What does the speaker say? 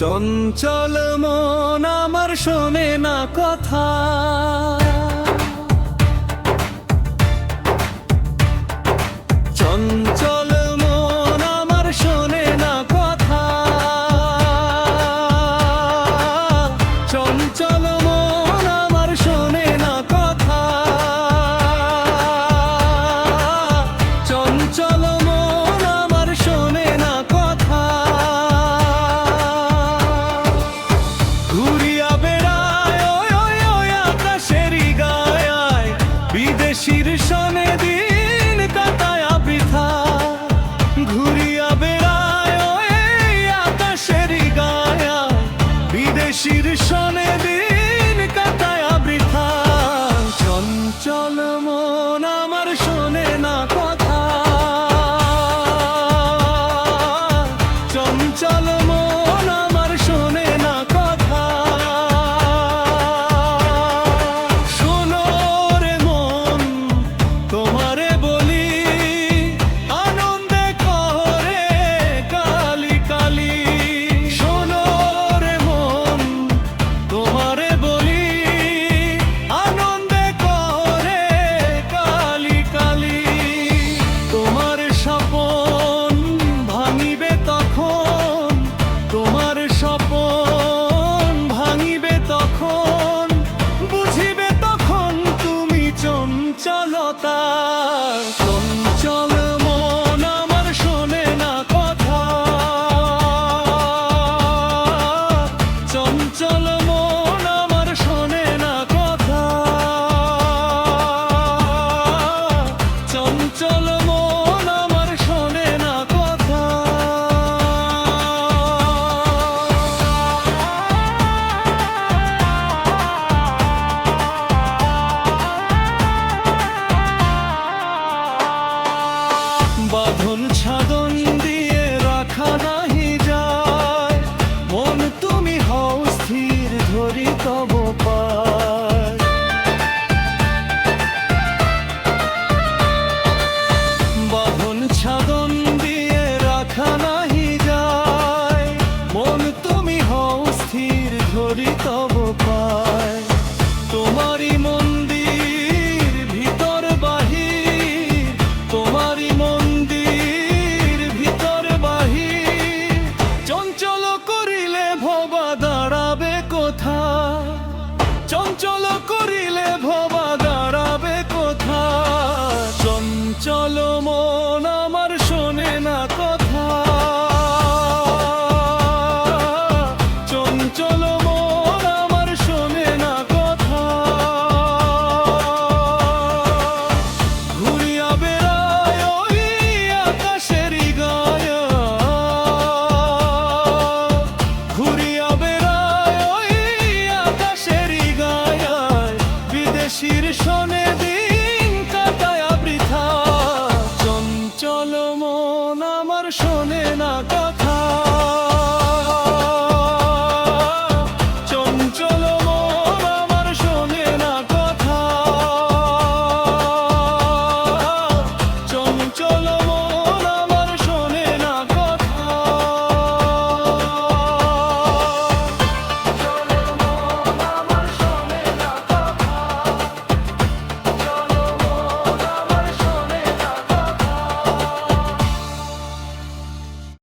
চঞ্চল মন আমার শোনে না কথা, চঞ্চল মন আমার শোনে না কথা, চঞ্চল মন আমার শোনে না কথা, চঞ্চল মন আমার শোনে না কথা। ঘুরিয়া বেড়ায় ওই ওই আকাশেরই গায়, বিদেশির সনে দিন কাটায় বৃথা। ঘুরিয়া বেড়ায় ওই আকাশেরই গায়, বিদেশির সনে দিন কাটায় বৃথা। চঞ্চল মন আমার শোনে না কথা, চঞ্চল মন আমার শোনে না কথা। শোনো রে মন তোমারে বলি, আনন্দে করে কালি কালি। শোনো রে মন তোমারে বলি, আনন্দে করে কালি কালি। তোমার স্বপন ভাঙিবে তখন, তোমার স্বপন ভাঙিবে তখন, বুঝিবে তখন তুমি চঞ্চলতা। চঞ্চল মন আমার শোনে না কথা, চঞ্চল মন আমার শোনে না কথা, চঞ্চল মন আমার শোনে না কথা। বাঁধন ছাদন দিয়ে রাখা নাহি যায়, মন তুমি হও স্থির ধরি তব পায়। বাঁধন ছাদন দিয়ে রাখা নাহি যায়, মন তুমি হও স্থির ধরি তব পায়। তোমারই মন্দির ভিতর বাহির, তোমারই মন্দির ভিতর বাহির। চঞ্চল করিলে ভবা দাঁড়াবে কোথা, চঞ্চল করিলে ভবা দাঁড়াবে কোথা। চঞ্চল মন আমার শোনে না কথা, চঞ্চল মন আমার শোনে না কথা। ঘুরিয়া বেড়ায় ওই আকাশেরই গায়, ঘুরিয়া বেড়ায় ওই আকাশেরই গায়, বিদেশির সনে দিন কাটায় বৃথা। চঞ্চল মন আমার শোনে না কথা,